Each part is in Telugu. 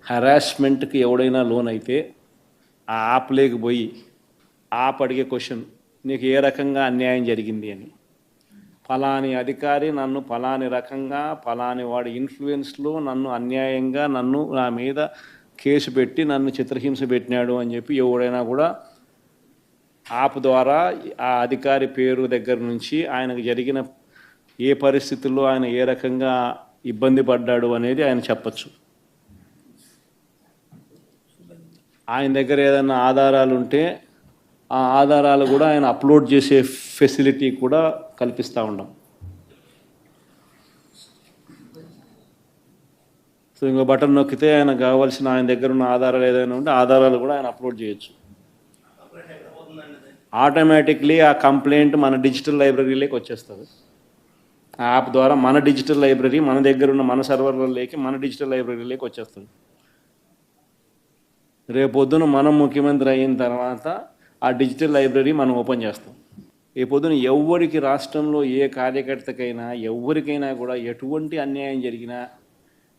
హరాస్మెంట్కి ఎవడైనా లోన్ అయితే ఆ యాప్ లేకపోయి యాప్ అడిగే క్వశ్చన్, నీకు ఏ రకంగా అన్యాయం జరిగింది అని. ఫలాని అధికారి నన్ను ఫలాని రకంగా ఫలాని వాడి ఇన్ఫ్లుయెన్స్లో నన్ను అన్యాయంగా నా మీద కేసు పెట్టి నన్ను చిత్రహింస పెట్టినాడు అని చెప్పి ఎవడైనా కూడా యాప్ ద్వారా ఆ అధికారి పేరు దగ్గర నుంచి ఆయనకు జరిగిన ఏ పరిస్థితుల్లో ఆయన ఏ రకంగా ఇబ్బంది పడ్డాడు అనేది ఆయన చెప్పచ్చు. ఆయన దగ్గర ఏదైనా ఆధారాలు ఉంటే ఆ ఆధారాలు కూడా ఆయన అప్లోడ్ చేసే ఫెసిలిటీ కూడా కల్పిస్తూ ఉన్నాం. సో ఇంకో బటన్ నొక్కితే ఆయన కావాల్సిన ఆయన దగ్గర ఉన్న ఆధారాలు ఏదైనా ఉంటే ఆధారాలు కూడా ఆయన అప్లోడ్ చేయొచ్చు. ఆటోమేటిక్లీ ఆ కంప్లైంట్ మన డిజిటల్ లైబ్రరీలోకి వచ్చేస్తుంది. ఆ యాప్ ద్వారా మన డిజిటల్ లైబ్రరీ మన దగ్గర ఉన్న మన సర్వర్లలోకి మన డిజిటల్ లైబ్రరీలోకి వచ్చేస్తుంది. రేపొద్దున మనం ముఖ్యమంత్రి అయిన తర్వాత ఆ డిజిటల్ లైబ్రరీ మనం ఓపెన్ చేస్తాం. రేపొద్దున ఎవరికి రాష్ట్రంలో ఏ కార్యకర్తకైనా ఎవరికైనా కూడా ఎటువంటి అన్యాయం జరిగినా,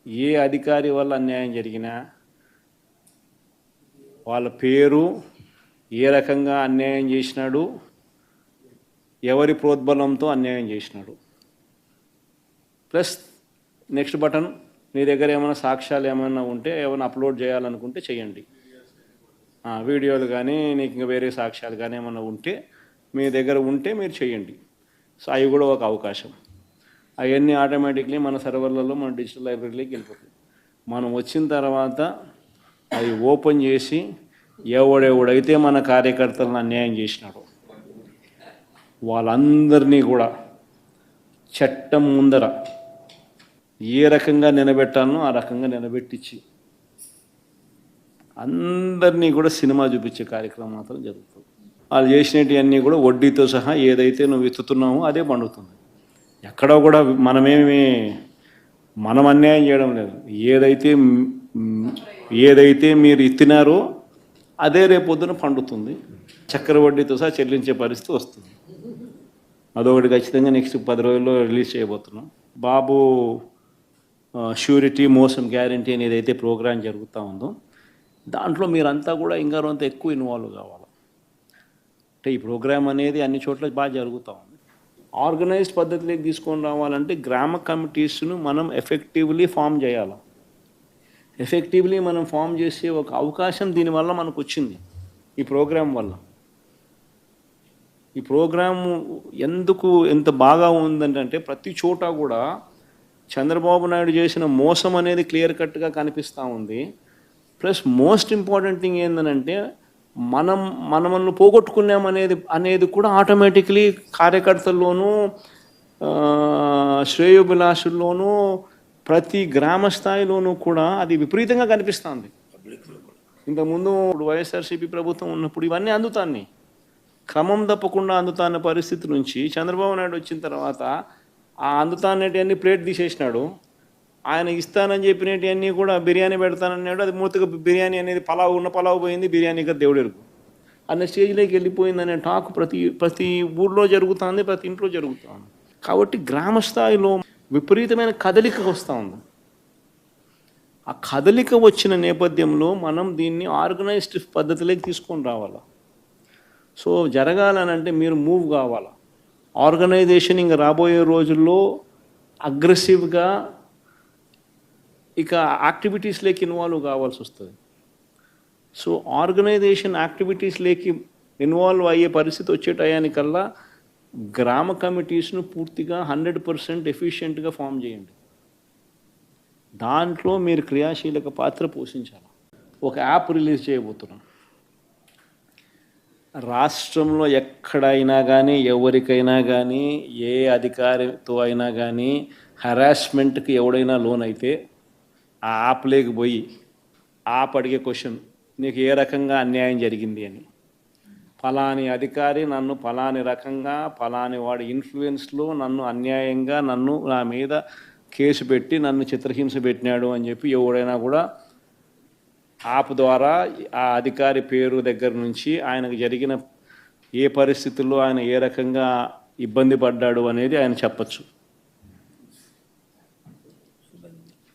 ఏ అధికారి వల్ల అన్యాయం జరిగినా, వాళ్ళ పేరు, ఏ రకంగా అన్యాయం చేసినాడు, ఎవరి ప్రోద్బలంతో అన్యాయం చేసినాడు, ప్లస్ నెక్స్ట్ బటన్, మీ దగ్గర ఏమైనా సాక్ష్యాలు ఏమైనా ఉంటే ఏమైనా అప్లోడ్ చేయాలనుకుంటే చేయండి. వీడియోలు కానీ నీకు ఇంకా వేరే సాక్ష్యాలు కానీ ఏమైనా ఉంటే మీ దగ్గర ఉంటే మీరు చేయండి. సో అవి కూడా ఒక అవకాశం. అవన్నీ ఆటోమేటిక్లీ మన సర్వర్లలో మన డిజిటల్ లైబ్రరీలోకి వెళ్ళిపోతుంది. మనం వచ్చిన తర్వాత అవి ఓపెన్ చేసి ఎవడెవడైతే మన కార్యకర్తలను అన్యాయం చేసినాడో వాళ్ళందరినీ కూడా చట్టం ముందర ఏ రకంగా నిలబెట్టాలనో ఆ రకంగా నిలబెట్టించి అందరినీ కూడా సినిమా చూపించే కార్యక్రమం మాత్రం జరుగుతుంది. వాళ్ళు చేసినవన్నీ కూడా వడ్డీతో సహా ఏదైతే నువ్వు ఎత్తుతున్నావో అదే పండుతుంది. ఎక్కడో కూడా మనం అన్యాయం చేయడం లేదు. ఏదైతే మీరు ఎత్తినారో అదే రేపొద్దున పండుతుంది. చక్కెర వడ్డీతో సహా చెల్లించే పరిస్థితి వస్తుంది. అదొకటి ఖచ్చితంగా నెక్స్ట్ 10 రోజుల్లో రిలీజ్ చేయబోతున్నాం. బాబు ష్యూరిటీ మోసం గ్యారంటీ అనేది అయితే ప్రోగ్రాం జరుగుతూ ఉందో దాంట్లో మీరంతా కూడా ఇంకా కొంత ఎక్కువ ఇన్వాల్వ్ కావాలి. అంటే ఈ ప్రోగ్రాం అనేది అన్ని చోట్ల బాగా జరుగుతూ ఉంది. ఆర్గనైజ్డ్ పద్ధతిలోకి తీసుకొని రావాలంటే గ్రామ కమిటీస్ను మనం ఎఫెక్టివ్లీ ఫామ్ చేయాలి. ఎఫెక్టివ్లీ మనం ఫామ్ చేసే ఒక అవకాశం దీనివల్ల మనకు వచ్చింది ఈ ప్రోగ్రాం వల్ల. ఈ ప్రోగ్రాము ఎందుకు ఎంత బాగా ఉందంటే ప్రతి చోట కూడా చంద్రబాబు నాయుడు చేసిన మోసం అనేది క్లియర్ కట్గా కనిపిస్తూ ఉంది. ప్లస్ మోస్ట్ ఇంపార్టెంట్ థింగ్ ఏంటంటే మనల్ని పోగొట్టుకున్నామనేది కూడా ఆటోమేటిక్లీ కార్యకర్తల్లోనూ శ్రేయోభిలాషుల్లోనూ ప్రతి గ్రామ స్థాయిలోనూ కూడా అది విపరీతంగా కనిపిస్తుంది. ఇంతకుముందు వైఎస్ఆర్సీపీ ప్రభుత్వం ఉన్నప్పుడు ఇవన్నీ అందుతాన్ని క్రమం తప్పకుండా అందుతాన్న పరిస్థితి నుంచి చంద్రబాబు నాయుడు వచ్చిన తర్వాత ఆ అందుతాన్నటివన్నీ ప్లేట్ తీసేసినాడు. ఆయన ఇస్తానని చెప్పినవన్నీ కూడా బిర్యానీ పెడతానన్నాడు. అది మూతగా బిర్యానీ అనేది పలావు పోయింది, బిర్యానీగా దేవుడెరుగు అన్న స్టేజ్లోకి వెళ్ళిపోయిందనే టాక్ ప్రతి ఊర్లో జరుగుతుంది, ప్రతి ఇంట్లో జరుగుతుంది. కాబట్టి గ్రామ స్థాయిలో విపరీతమైన కదలిక వస్తూ ఉంది. ఆ కదలిక వచ్చిన నేపథ్యంలో మనం దీన్ని ఆర్గనైజ్డ్ పద్ధతిలోకి తీసుకొని రావాలి. సో జరగాలనంటే మీరు మూవ్ కావాలి. ఆర్గనైజేషన్ ఇంకా రాబోయే రోజుల్లో అగ్రెసివ్గా ఇక యాక్టివిటీస్లోకి ఇన్వాల్వ్ కావాల్సి వస్తుంది. సో ఆర్గనైజేషన్ యాక్టివిటీస్లోకి ఇన్వాల్వ్ అయ్యే పరిస్థితి వచ్చే టయానికల్లా గ్రామ కమిటీస్ను పూర్తిగా 100% ఎఫిషియెంట్గా ఫామ్ చేయండి. దాంట్లో మీరు క్రియాశీలక పాత్ర పోషించాలి. ఒక యాప్ రిలీజ్ చేయబోతున్నాం. రాష్ట్రంలో ఎక్కడైనా కానీ ఎవరికైనా కానీ ఏ అధికారితో అయినా కానీ హరాస్మెంట్కి ఎవడైనా లోన్ అయితే ఆ యాప్ లేకపోయి యాప్ అడిగే క్వశ్చన్, నీకు ఏ రకంగా అన్యాయం జరిగింది అని. ఫలాని అధికారి నన్ను ఫలాని రకంగా ఫలాని వాడి ఇన్ఫ్లుయెన్స్లో నన్ను అన్యాయంగా నా మీద కేసు పెట్టి నన్ను చిత్రహింస పెట్టినాడు అని చెప్పి ఎవడైనా కూడా యాప్ ద్వారా ఆ అధికారి పేరు దగ్గర నుంచి ఆయనకు జరిగిన ఏ పరిస్థితుల్లో ఆయన ఏ రకంగా ఇబ్బంది పడ్డాడు అనేది ఆయన చెప్పచ్చు.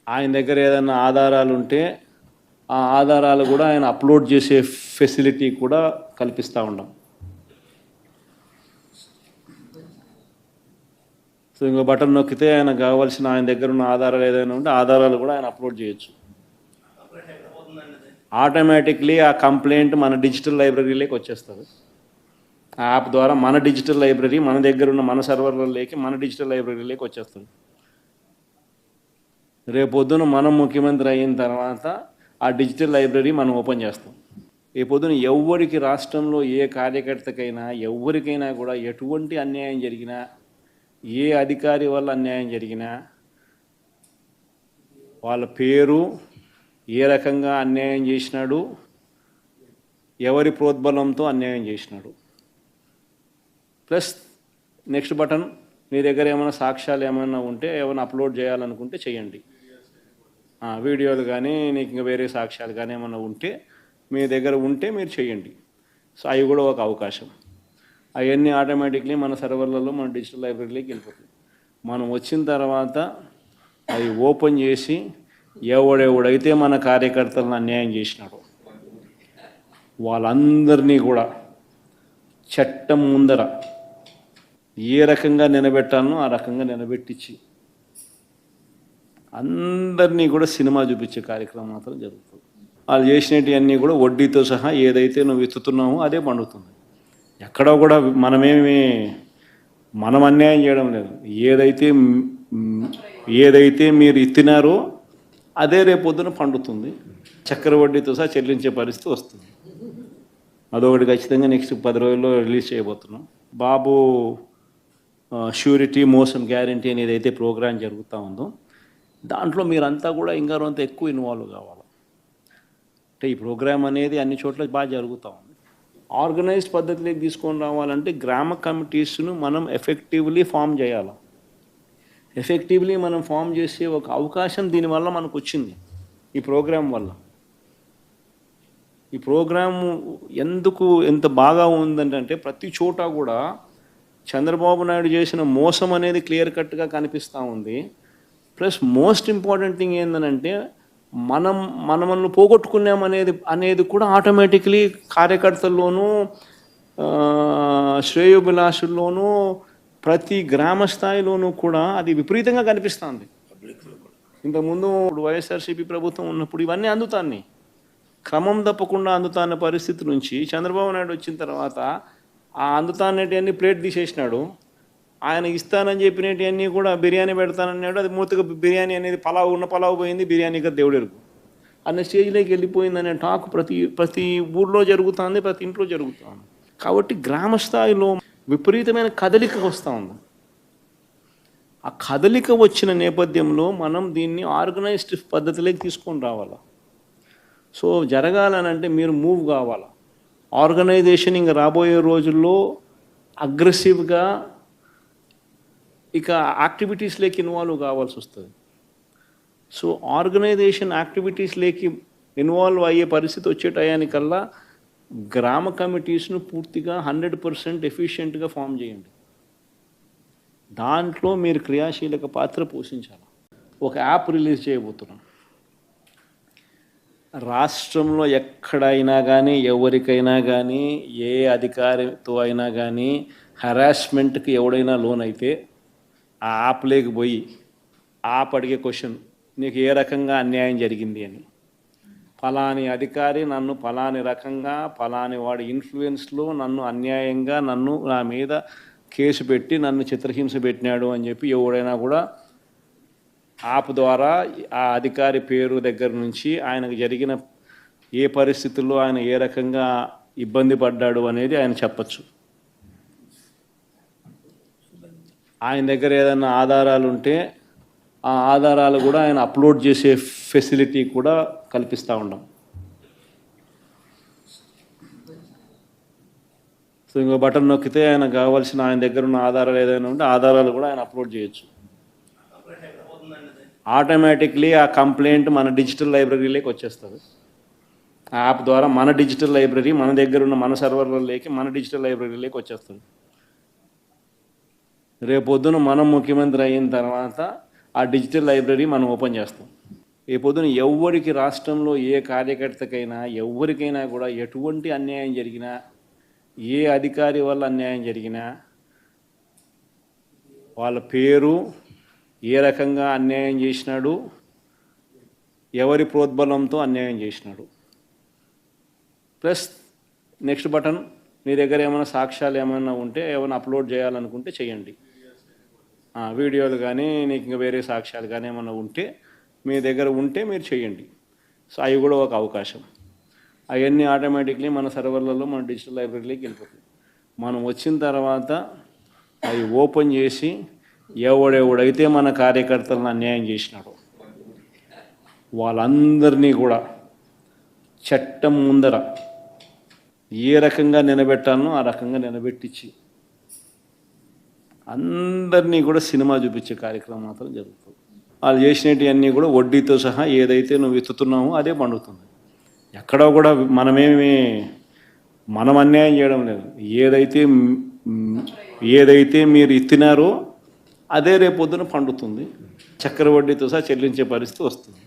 ఆయన దగ్గర ఏదైనా ఆధారాలు ఉంటే ఆ ఆధారాలు కూడా ఆయన అప్లోడ్ చేసే ఫెసిలిటీ కూడా కల్పిస్తూ ఉన్నాం. సో ఇంకో బటన్ నొక్కితే ఆయన కావాల్సిన ఆయన దగ్గర ఉన్న ఆధారాలు ఏదైనా ఉంటే ఆధారాలు కూడా ఆయన అప్లోడ్ చేయొచ్చు. ఆటోమేటిక్లీ ఆ కంప్లైంట్ మన డిజిటల్ లైబ్రరీలోకి వచ్చేస్తుంది. ఆ యాప్ ద్వారా మన డిజిటల్ లైబ్రరీ మన దగ్గర ఉన్న మన సర్వర్లలోకి మన డిజిటల్ లైబ్రరీలోకి వచ్చేస్తుంది. రేపొద్దున మనం ముఖ్యమంత్రి అయిన తర్వాత ఆ డిజిటల్ లైబ్రరీ మనం ఓపెన్ చేస్తాం. రేపొద్దున ఎవరికి రాష్ట్రంలో ఏ కార్యకర్తకైనా ఎవరికైనా కూడా ఎటువంటి అన్యాయం జరిగినా, ఏ అధికారి వల్ల అన్యాయం జరిగినా, వాళ్ళ పేరు, ఏ రకంగా అన్యాయం చేసినాడు, ఎవరి ప్రోద్బలంతో అన్యాయం చేసినాడు, ప్లస్ నెక్స్ట్ బటన్ మీ దగ్గర ఏమైనా సాక్ష్యాలు ఏమైనా ఉంటే ఏమైనా అప్లోడ్ చేయాలనుకుంటే చేయండి. వీడియోలు కానీ నీకు ఇంకా వేరే సాక్ష్యాలు కానీ ఏమైనా ఉంటే మీ దగ్గర ఉంటే మీరు చేయండి. సో అవి కూడా ఒక అవకాశం. అవన్నీ ఆటోమేటిక్లీ మన సర్వర్లలో మన డిజిటల్ లైబ్రరీలోకి వెళ్ళిపోతుంది. మనం వచ్చిన తర్వాత అవి ఓపెన్ చేసి ఎవడెవడైతే మన కార్యకర్తలను అన్యాయం చేసినాడో వాళ్ళందరినీ కూడా చట్టం ముందర ఏ రకంగా నిలబెట్టాలనో ఆ రకంగా నిలబెట్టించి అందరినీ కూడా సినిమా చూపించే కార్యక్రమం మాత్రం జరుగుతుంది. వాళ్ళు చేసినవన్నీ కూడా వడ్డీతో సహా ఏదైతే నువ్వు ఎత్తుతున్నావో అదే పండుతుంది. ఎక్కడో కూడా మనం అన్యాయం చేయడం లేదు. ఏదైతే మీరు ఎత్తినారో అదే రేపొద్దున పండుతుంది. చక్కెర వడ్డీతో సహా చెల్లించే పరిస్థితి వస్తుంది. అదొకటి ఖచ్చితంగా నెక్స్ట్ 10 రోజుల్లో రిలీజ్ చేయబోతున్నాం. బాబు ష్యూరిటీ మోసం గ్యారంటీ అనేది అయితే ప్రోగ్రాం జరుగుతూ ఉందో దాంట్లో మీరంతా కూడా ఇంకా కొంత ఎక్కువ ఇన్వాల్వ్ కావాలి. అంటే ఈ ప్రోగ్రాం అనేది అన్ని చోట్ల బాగా జరుగుతూ ఉంది. ఆర్గనైజ్డ్ పద్ధతిలోకి తీసుకొని రావాలంటే గ్రామ కమిటీస్ను మనం ఎఫెక్టివ్లీ ఫామ్ చేయాలి. ఎఫెక్టివ్లీ మనం ఫామ్ చేసే ఒక అవకాశం దీనివల్ల మనకు వచ్చింది ఈ ప్రోగ్రాం వల్ల. ఈ ప్రోగ్రాము ఎందుకు ఎంత బాగా ఉందంటే ప్రతి చోట కూడా చంద్రబాబు నాయుడు చేసిన మోసం అనేది క్లియర్ కట్గా కనిపిస్తూ ఉంది. ప్లస్ మోస్ట్ ఇంపార్టెంట్ థింగ్ ఏంటంటే మనల్ని పోగొట్టుకున్నామనేది కూడా ఆటోమేటిక్లీ కార్యకర్తల్లోనూ శ్రేయోభిలాషుల్లోనూ ప్రతి గ్రామ స్థాయిలోనూ కూడా అది విపరీతంగా కనిపిస్తుంది. ఇంతకుముందు వైఎస్ఆర్సీపీ ప్రభుత్వం ఉన్నప్పుడు ఇవన్నీ అందుతాన్ని క్రమం తప్పకుండా అందుతాన్న పరిస్థితి నుంచి చంద్రబాబు నాయుడు వచ్చిన తర్వాత ఆ అందుతానేటివన్నీ ప్లేట్ తీసేసినాడు. ఆయన ఇస్తానని చెప్పినవన్నీ కూడా బిర్యానీ పెడతానన్నాడు. అది మూతగా బిర్యానీ అనేది పలావు పోయింది, బిర్యానీగా దేవుడెరుగు అన్న స్టేజ్లోకి వెళ్ళిపోయిందనే టాక్ ప్రతి ఊళ్ళో జరుగుతుంది, ప్రతి ఇంట్లో జరుగుతుంది. కాబట్టి గ్రామ స్థాయిలో విపరీతమైన కదలిక వస్తూ ఉంది. ఆ కదలిక వచ్చిన నేపథ్యంలో మనం దీన్ని ఆర్గనైజ్డ్ పద్ధతిలోకి తీసుకొని రావాలి. సో జరగాలనంటే మీరు మూవ్ కావాలి. ఆర్గనైజేషన్ ఇంకా రాబోయే రోజుల్లో అగ్రెసివ్గా ఇక యాక్టివిటీస్లోకి ఇన్వాల్వ్ కావాల్సి వస్తుంది. సో ఆర్గనైజేషన్ యాక్టివిటీస్లోకి ఇన్వాల్వ్ అయ్యే పరిస్థితి వచ్చే టయానికల్లా గ్రామ కమిటీస్ను పూర్తిగా 100% ఎఫిషియెంట్గా ఫామ్ చేయండి. దాంట్లో మీరు క్రియాశీలక పాత్ర పోషించాలి. ఒక యాప్ రిలీజ్ చేయబోతున్నాం. రాష్ట్రంలో ఎక్కడైనా కానీ ఎవరికైనా కానీ ఏ అధికారితో అయినా కానీ హెరాస్మెంట్కి ఎవడైనా లోన్ అయితే ఆ యాప్లోకి పోయి యాప్ అడిగే క్వశ్చన్, నీకు ఏ రకంగా అన్యాయం జరిగింది అని, ఫలాని అధికారి నన్ను ఫలాని రకంగా ఫలాని వాడి ఇన్ఫ్లుయెన్స్లో నన్ను అన్యాయంగా నా మీద కేసు పెట్టి నన్ను చిత్రహింస పెట్టినాడు అని చెప్పి ఎవడైనా కూడా యాప్ ద్వారా ఆ అధికారి పేరు దగ్గర నుంచి ఆయనకు జరిగిన ఏ పరిస్థితుల్లో ఆయన ఏ రకంగా ఇబ్బంది పడ్డాడు అనేది ఆయన చెప్పచ్చు. ఆయన దగ్గర ఏదైనా ఆధారాలు ఉంటే ఆ ఆధారాలు కూడా ఆయన అప్లోడ్ చేసే ఫెసిలిటీ కూడా కల్పిస్తూ ఉన్నాం. సో ఇంకో బటన్ నొక్కితే ఆయన కావాల్సిన ఆయన దగ్గర ఉన్న ఆధారాలు ఏదైనా ఉంటే ఆధారాలు కూడా ఆయన అప్లోడ్ చేయొచ్చు. ఆటోమేటిక్లీ ఆ కంప్లైంట్ మన డిజిటల్ లైబ్రరీలోకి వచ్చేస్తుంది. ఆ యాప్ ద్వారా మన డిజిటల్ లైబ్రరీ మన దగ్గర ఉన్న మన సర్వర్లలోకి మన డిజిటల్ లైబ్రరీలోకి వచ్చేస్తుంది. రేపొద్దున మనం ముఖ్యమంత్రి అయిన తర్వాత ఆ డిజిటల్ లైబ్రరీ మనం ఓపెన్ చేస్తాం. ఈ పొద్దున ఎవ్వరికి రాష్ట్రంలో ఏ కార్యకర్తకైనా ఎవ్వరికైనా కూడా ఎటువంటి అన్యాయం జరిగినా, ఏ అధికారి వల్ల అన్యాయం జరిగినా వాళ్ళ పేరు, ఏ రకంగా అన్యాయం చేసినాడు, ఎవరి ప్రోద్బలంతో అన్యాయం చేసినాడు, ప్లస్ నెక్స్ట్ బటన్ మీ దగ్గర ఏమైనా సాక్ష్యాలు ఏమైనా ఉంటే ఏమైనా అప్లోడ్ చేయాలనుకుంటే చేయండి. వీడియోలు కానీ నీకు ఇంకా వేరే సాక్ష్యాలు కానీ ఏమైనా ఉంటే మీ దగ్గర ఉంటే మీరు చేయండి. సో అవి కూడా ఒక అవకాశం. అవన్నీ ఆటోమేటిక్లీ మన సర్వర్లలో మన డిజిటల్ లైబ్రరీలోకి వెళ్ళిపోతుంది. మనం వచ్చిన తర్వాత అవి ఓపెన్ చేసి ఎవడెవడైతే మన కార్యకర్తలను అన్యాయం చేసినాడో వాళ్ళందరినీ కూడా చట్టం ముందర ఏ రకంగా నిలబెట్టాలనో ఆ రకంగా నిలబెట్టించి అందరినీ కూడా సినిమా చూపించే కార్యక్రమం మాత్రం జరుగుతుంది. వాళ్ళు చేసినవన్నీ కూడా వడ్డీతో సహా ఏదైతే నువ్వు ఎత్తుతున్నావో అదే పండుతుంది. ఎక్కడో కూడా మనం అన్యాయం చేయడం లేదు. ఏదైతే మీరు ఎత్తినారో అదే రేపొద్దున పండుతుంది. చక్కెర వడ్డీతో సహా చెల్లించే పరిస్థితి వస్తుంది.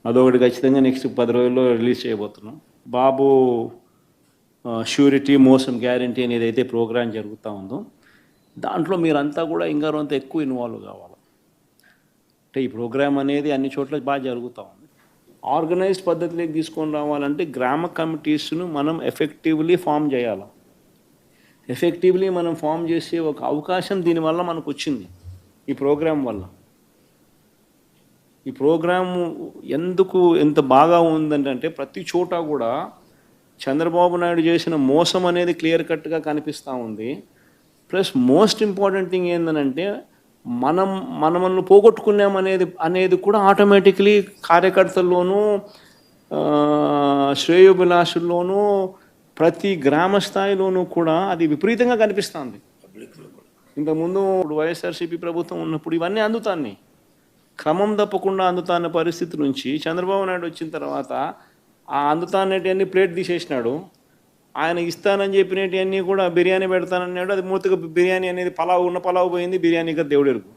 అదొకటి ఖచ్చితంగా నెక్స్ట్ 10 రోజుల్లో రిలీజ్ చేయబోతున్నాం. బాబు ష్యూరిటీ మోసం గ్యారంటీ అనేది అయితే ప్రోగ్రాం జరుగుతూ ఉందో దాంట్లో మీరంతా కూడా ఇంకారంత ఎక్కువ ఇన్వాల్వ్ కావాలి. అంటే ఈ ప్రోగ్రామ్ అనేది అన్ని చోట్ల బాగా జరుగుతూ ఉంది. ఆర్గనైజ్డ్ పద్ధతిలోకి తీసుకొని రావాలంటే గ్రామ కమిటీస్ను మనం ఎఫెక్టివ్లీ ఫామ్ చేయాలి. ఎఫెక్టివ్లీ మనం ఫామ్ చేసే ఒక అవకాశం దీనివల్ల మనకు వచ్చింది ఈ ప్రోగ్రాం వల్ల. ఈ ప్రోగ్రాము ఎంత బాగా ఉందంటే ప్రతి చోట కూడా చంద్రబాబు నాయుడు చేసిన మోసం అనేది క్లియర్ కట్గా కనిపిస్తూ ఉంది. ప్లస్ మోస్ట్ ఇంపార్టెంట్ థింగ్ ఏంటంటే మనల్ని పోగొట్టుకున్నాం అనేది కూడా ఆటోమేటిక్లీ కార్యకర్తల్లోనూ శ్రేయోభిలాషుల్లోనూ ప్రతి గ్రామ స్థాయిలోనూ కూడా అది విపరీతంగా కనిపిస్తుంది. ఇంతకుముందు వైఎస్ఆర్సీపీ ప్రభుత్వం ఉన్నప్పుడు ఇవన్నీ అందుతాన్ని క్రమం తప్పకుండా అందుతాన్న పరిస్థితి నుంచి చంద్రబాబు నాయుడు వచ్చిన తర్వాత ఆ అందుతానేటివన్నీ ప్లేట్ తీసేసినాడు. ఆయన ఇస్తానని చెప్పినవన్నీ కూడా బిర్యానీ పెడతానన్నాడు. అది మూతగా బిర్యానీ అనేది పలావు పోయింది, బిర్యానీ కదా దేవుడెరుగు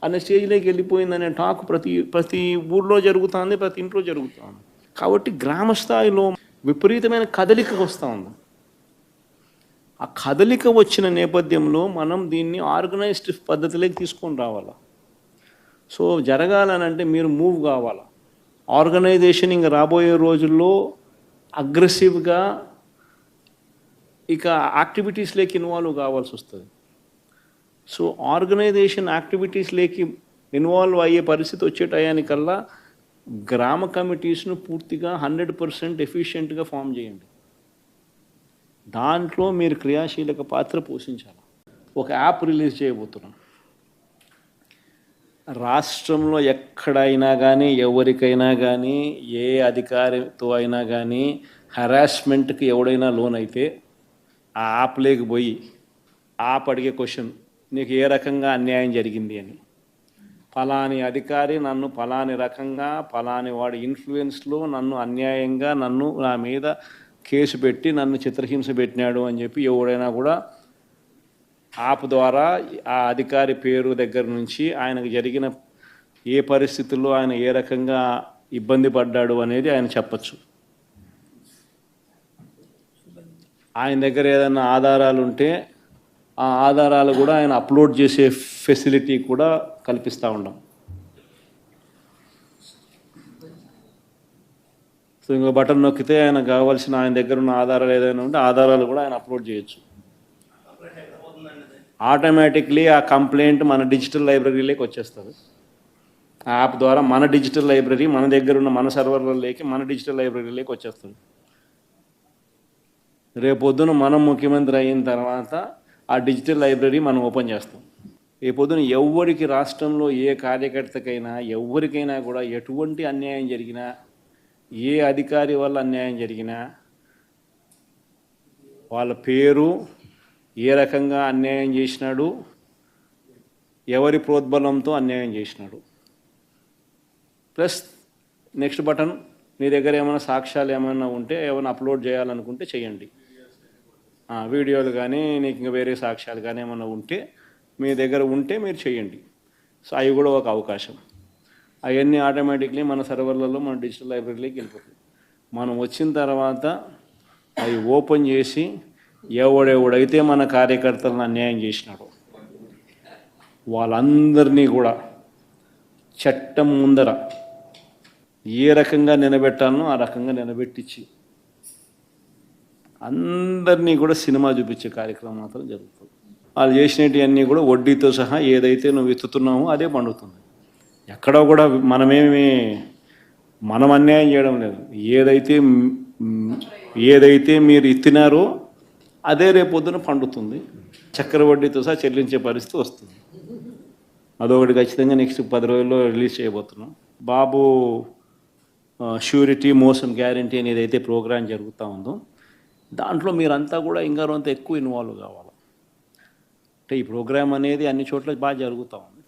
అనే స్టేజ్లోకి వెళ్ళిపోయిందనే టాక్ ప్రతి ఊళ్ళో జరుగుతుంది, ప్రతి ఇంట్లో జరుగుతుంది. కాబట్టి గ్రామ స్థాయిలో విపరీతమైన కదలిక వస్తూ ఉంది. ఆ కదలిక వచ్చిన నేపథ్యంలో మనం దీన్ని ఆర్గనైజ్డ్ పద్ధతిలోకి తీసుకొని రావాలి. సో జరగాలనంటే మీరు మూవ్ కావాలి. ఆర్గనైజేషన్ ఇంకా రాబోయే రోజుల్లో అగ్రెసివ్గా ఇక యాక్టివిటీస్లోకి ఇన్వాల్వ్ కావాల్సి వస్తుంది. సో ఆర్గనైజేషన్ యాక్టివిటీస్లోకి ఇన్వాల్వ్ అయ్యే పరిస్థితి వచ్చే టయానికల్లా గ్రామ కమిటీస్ను పూర్తిగా 100% ఎఫిషియెంట్గా ఫామ్ చేయండి. దాంట్లో మీరు క్రియాశీలక పాత్ర పోషించాలి. ఒక యాప్ రిలీజ్ చేయబోతున్నాం. రాష్ట్రంలో ఎక్కడైనా కానీ ఎవరికైనా కానీ ఏ అధికారితో అయినా కానీ హెరాస్మెంట్కి ఎవడైనా లోన్ అయితే ఆ యాప్లోకి పోయి యాప్ అడిగే క్వశ్చన్, నీకు ఏ రకంగా అన్యాయం జరిగింది అని, ఫలాని అధికారి నన్ను ఫలాని రకంగా ఫలాని వాడి ఇన్ఫ్లుయెన్స్లో నన్ను అన్యాయంగా నా మీద కేసు పెట్టి నన్ను చిత్రహింస పెట్టినాడు అని చెప్పి ఎవడైనా కూడా యాప్ ద్వారా ఆ అధికారి పేరు దగ్గర నుంచి ఆయనకు జరిగిన ఏ పరిస్థితుల్లో ఆయన ఏ రకంగా ఇబ్బంది పడ్డాడు అనేది ఆయన చెప్పచ్చు. ఆయన దగ్గర ఏదైనా ఆధారాలు ఉంటే ఆ ఆధారాలు కూడా ఆయన అప్లోడ్ చేసే ఫెసిలిటీ కూడా కల్పిస్తూ ఉన్నాం. సో ఇంకో బటన్ నొక్కితే ఆయన కావాల్సిన ఆయన దగ్గర ఉన్న ఆధారాలు ఏదైనా ఉంటే ఆధారాలు కూడా ఆయన అప్లోడ్ చేయొచ్చు. ఆటోమేటిక్లీ ఆ కంప్లైంట్ మన డిజిటల్ లైబ్రరీలోకి వచ్చేస్తుంది. ఆ యాప్ ద్వారా మన డిజిటల్ లైబ్రరీ మన దగ్గర ఉన్న మన సర్వర్లలోకి మన డిజిటల్ లైబ్రరీలోకి వచ్చేస్తుంది. రేపొద్దున మనం ముఖ్యమంత్రి అయిన తర్వాత ఆ డిజిటల్ లైబ్రరీ మనం ఓపెన్ చేస్తాం. రేపొద్దున ఎవ్వరికి రాష్ట్రంలో ఏ కార్యకర్తకైనా ఎవరికైనా కూడా ఎటువంటి అన్యాయం జరిగినా, ఏ అధికారి వల్ల అన్యాయం జరిగినా వాళ్ళ పేరు, ఏ రకంగా అన్యాయం చేసినాడు, ఎవరి ప్రోద్బలంతో అన్యాయం చేసినాడు, ప్లస్ నెక్స్ట్ బటన్ మీ దగ్గర ఏమైనా సాక్ష్యాలు ఏమైనా ఉంటే ఏమైనా అప్లోడ్ చేయాలనుకుంటే చేయండి. వీడియోలు కానీ నీకు ఇంకా వేరే సాక్ష్యాలు కానీ ఏమైనా ఉంటే మీ దగ్గర ఉంటే మీరు చేయండి. సో అవి కూడా ఒక అవకాశం. అవన్నీ ఆటోమేటిక్లీ మన సర్వర్లలో మన డిజిటల్ లైబ్రరీలోకి వెళ్ళిపోతుంది. మనం వచ్చిన తర్వాత అవి ఓపెన్ చేసి ఎవడెవడైతే మన కార్యకర్తలను అన్యాయం చేసినాడో వాళ్ళందరినీ కూడా చట్టం ముందర ఏ రకంగా నిలబెట్టాలనో ఆ రకంగా నిలబెట్టించి అందరినీ కూడా సినిమా చూపించే కార్యక్రమం మాత్రం జరుగుతుంది. వాళ్ళు చేసినవన్నీ కూడా వడ్డీతో సహా ఏదైతే నువ్వు ఎత్తుతున్నావో అదే పండుతుంది. ఎక్కడో కూడా మనం అన్యాయం చేయడం లేదు. ఏదైతే మీరు ఎత్తినారో అదే రేపొద్దున పండుతుంది. చక్కెర వడ్డీతో సహా చెల్లించే పరిస్థితి వస్తుంది. అదొకటి ఖచ్చితంగా నెక్స్ట్ 10 రోజుల్లో రిలీజ్ చేయబోతున్నాం. బాబు ష్యూరిటీ మోషన్ గ్యారంటీ అనేది అయితే ప్రోగ్రాం జరుగుతూ ఉందో దాంట్లో మీరంతా కూడా ఇంకా కొంత ఎక్కువ ఇన్వాల్వ్ కావాలి. అంటే ఈ ప్రోగ్రామ్ అనేది అన్ని చోట్ల బాగా జరుగుతూ ఉంది.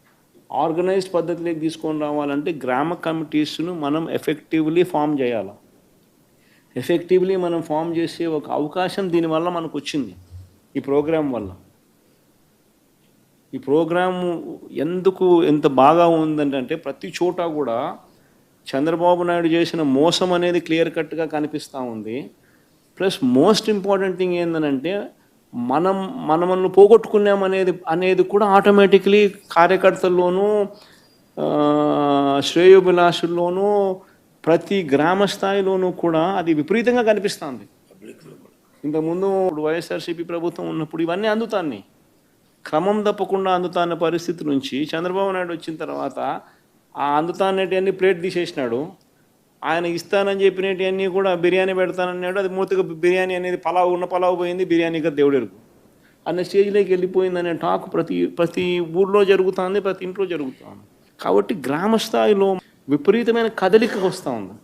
ఆర్గనైజ్డ్ పద్ధతిలోకి తీసుకొని రావాలంటే గ్రామ కమిటీస్ను మనం ఎఫెక్టివ్లీ ఫామ్ చేయాలి. ఎఫెక్టివ్లీ మనం ఫామ్ చేసే ఒక అవకాశం దీనివల్ల మనకు వచ్చింది ఈ ప్రోగ్రాం వల్ల. ఈ ప్రోగ్రాము ఎందుకు ఎంత బాగా ఉందంటే ప్రతి చోట కూడా చంద్రబాబు నాయుడు చేసిన మోసం అనేది క్లియర్ కట్గా కనిపిస్తూ ఉంది. ప్లస్ మోస్ట్ ఇంపార్టెంట్ థింగ్ ఏంటంటే మనల్ని పోగొట్టుకున్నామనేది కూడా ఆటోమేటిక్లీ కార్యకర్తల్లోనూ శ్రేయోభిలాషుల్లోనూ ప్రతి గ్రామ స్థాయిలోనూ కూడా అది విపరీతంగా కనిపిస్తుంది. ఇంతకుముందు వైఎస్ఆర్సీపీ ప్రభుత్వం ఉన్నప్పుడు ఇవన్నీ అందుతాన్ని క్రమం తప్పకుండా అందుతాన్న పరిస్థితి నుంచి చంద్రబాబు నాయుడు వచ్చిన తర్వాత ఆ అందుతానేటివన్నీ ప్లేట్ తీసేసినాడు. ఆయన ఇస్తానని చెప్పినవన్నీ కూడా బిర్యానీ పెడతానన్నాడు. అది మూతగా బిర్యానీ అనేది పలావు పోయింది, బిర్యానీగా దేవుడెరుగు అన్న స్టేజ్లోకి వెళ్ళిపోయిందనే టాక్ ప్రతి ఊర్లో జరుగుతుంది, ప్రతి ఇంట్లో జరుగుతుంది. కాబట్టి గ్రామ స్థాయిలో విపరీతమైన కదలిక వస్తూ ఉంది.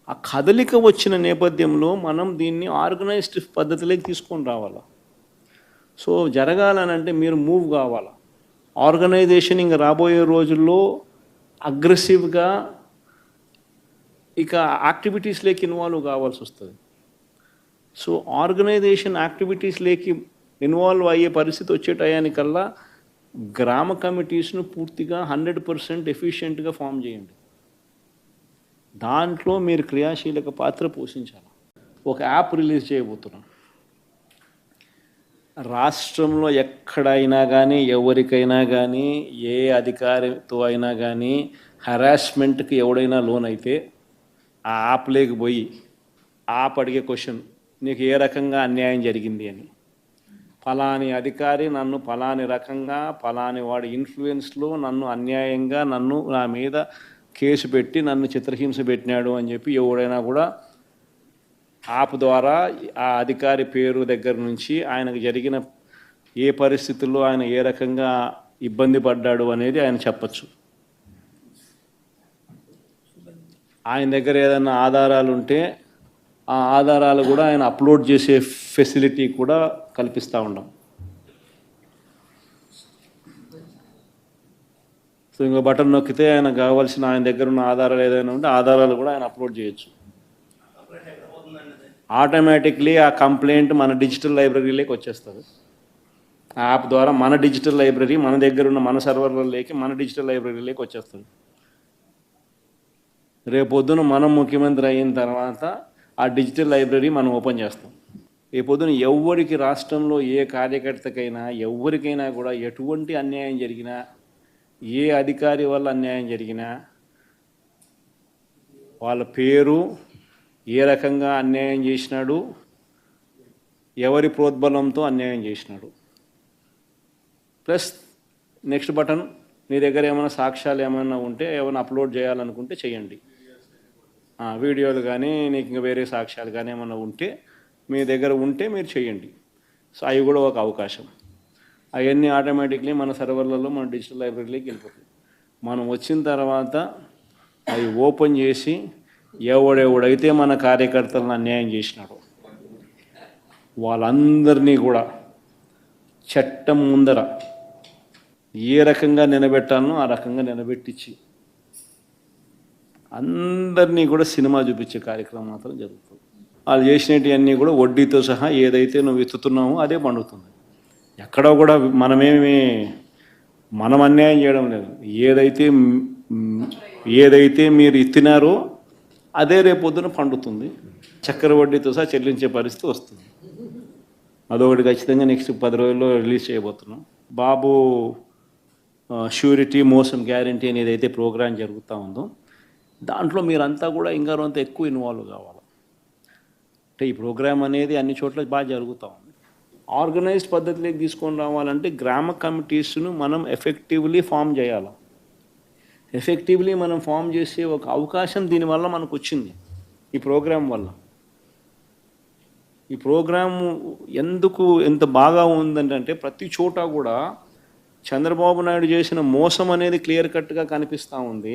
ఆ కదలిక వచ్చిన నేపథ్యంలో మనం దీన్ని ఆర్గనైజ్డ్ పద్ధతిలోకి తీసుకొని రావాలి. సో జరగాలనంటే మీరు మూవ్ కావాలి. ఆర్గనైజేషన్ ఇంకా రాబోయే రోజుల్లో అగ్రెసివ్గా ఇక యాక్టివిటీస్లోకి ఇన్వాల్వ్ కావాల్సి వస్తుంది. సో ఆర్గనైజేషన్ యాక్టివిటీస్లోకి ఇన్వాల్వ్ అయ్యే పరిస్థితి వచ్చే టయానికల్లా గ్రామ కమిటీస్ను పూర్తిగా 100% ఎఫిషియెంట్గా ఫామ్ చేయండి. దాంట్లో మీరు క్రియాశీలక పాత్ర పోషించాలి. ఒక యాప్ రిలీజ్ చేయబోతున్నాం. రాష్ట్రంలో ఎక్కడైనా కానీ ఎవరికైనా కానీ ఏ అధికారితో అయినా కానీ హరాస్మెంట్కి ఎవడైనా లోన్ అయితే ఆ యాప్లోకి పోయి యాప్ అడిగే క్వశ్చన్, నీకు ఏ రకంగా అన్యాయం జరిగింది అని, ఫలాని అధికారి నన్ను ఫలాని రకంగా ఫలాని వాడి ఇన్ఫ్లుయెన్స్లో నన్ను అన్యాయంగా నా మీద కేసు పెట్టి నన్ను చిత్రహింస పెట్టినాడు అని చెప్పి ఎవడైనా కూడా యాప్ ద్వారా ఆ అధికారి పేరు దగ్గర నుంచి ఆయనకు జరిగిన ఏ పరిస్థితుల్లో ఆయన ఏ రకంగా ఇబ్బంది పడ్డాడు అనేది ఆయన చెప్పచ్చు. ఆయన దగ్గర ఏదైనా ఆధారాలు ఉంటే ఆ ఆధారాలు కూడా ఆయన అప్లోడ్ చేసే ఫెసిలిటీ కూడా కల్పిస్తూ ఉన్నాం. సో ఇంకో బటన్ నొక్కితే ఆయన కావాల్సిన ఆయన దగ్గర ఉన్న ఆధారాలు ఏదైనా ఉంటే ఆధారాలు కూడా ఆయన అప్లోడ్ చేయొచ్చు. ఆటోమేటిక్లీ ఆ కంప్లైంట్ మన డిజిటల్ లైబ్రరీలోకి వచ్చేస్తుంది. ఆ యాప్ ద్వారా మన డిజిటల్ లైబ్రరీ మన దగ్గర ఉన్న మన సర్వర్లలోకి మన డిజిటల్ లైబ్రరీలోకి వచ్చేస్తుంది. రేపొద్దున మనం ముఖ్యమంత్రి అయిన తర్వాత ఆ డిజిటల్ లైబ్రరీ మనం ఓపెన్ చేస్తాం. రేపొద్దున ఎవరికి రాష్ట్రంలో ఏ కార్యకర్తకైనా ఎవరికైనా కూడా ఎటువంటి అన్యాయం జరిగినా, ఏ అధికారి వల్ల అన్యాయం జరిగినా వాళ్ళ పేరు, ఏ రకంగా అన్యాయం చేసినాడు, ఎవరి ప్రోద్బలంతో అన్యాయం చేసినాడు, ప్లస్ నెక్స్ట్ బటన్ మీ దగ్గర ఏమైనా సాక్ష్యాలు ఏమైనా ఉంటే ఏమైనా అప్లోడ్ చేయాలనుకుంటే చేయండి. వీడియోలు కానీ నీకు ఇంకా వేరే సాక్ష్యాలు కానీ ఏమైనా ఉంటే మీ దగ్గర ఉంటే మీరు చేయండి. సో అవి కూడా ఒక అవకాశం. అవన్నీ ఆటోమేటిక్లీ మన సర్వర్లలో మన డిజిటల్ లైబ్రరీలోకి వెళ్ళిపోతుంది. మనం వచ్చిన తర్వాత అవి ఓపెన్ చేసి ఎవడెవడైతే మన కార్యకర్తలను అన్యాయం చేసినాడో వాళ్ళందరినీ కూడా చట్టం ముందర ఏ రకంగా నిలబెట్టాలనో ఆ రకంగా నిలబెట్టించి అందరినీ కూడా సినిమా చూపించే కార్యక్రమం మాత్రం జరుగుతుంది. వాళ్ళు చేసినవన్నీ కూడా వడ్డీతో సహా ఏదైతే నువ్వు ఎత్తుతున్నావో అదే పండుతుంది. ఎక్కడో కూడా మనం అన్యాయం చేయడం లేదు. ఏదైతే మ్, ఏదైతే మీరు ఇచ్చినారో అదే రేపొద్దున పండుతుంది, చక్కెర వడ్డీతో సహా చెల్లించే పరిస్థితి వస్తుంది. అదొకటి ఖచ్చితంగా నెక్స్ట్ 10 రోజుల్లో రిలీజ్ చేయబోతున్నాం. బాబు ష్యూరిటీ మోసం గ్యారంటీ అనేది అయితే ప్రోగ్రాం జరుగుతూ ఉందో దాంట్లో మీరంతా కూడా ఇంకా కొంత ఎక్కువ ఇన్వాల్వ్ కావాలి. అంటే ఈ ప్రోగ్రామ్ అనేది అన్ని చోట్ల బాగా జరుగుతూ ఉంది. ఆర్గనైజ్డ్ పద్ధతిలోకి తీసుకొని రావాలంటే గ్రామ కమిటీస్ను మనం ఎఫెక్టివ్లీ ఫామ్ చేయాలి. ఎఫెక్టివ్లీ మనం ఫామ్ చేసే ఒక అవకాశం దీనివల్ల మనకు వచ్చింది ఈ ప్రోగ్రాం వల్ల. ఈ ప్రోగ్రాము ఎందుకు ఎంత బాగా ఉందంటే ప్రతి చోట కూడా చంద్రబాబు నాయుడు చేసిన మోసం అనేది క్లియర్ కట్గా కనిపిస్తూ ఉంది.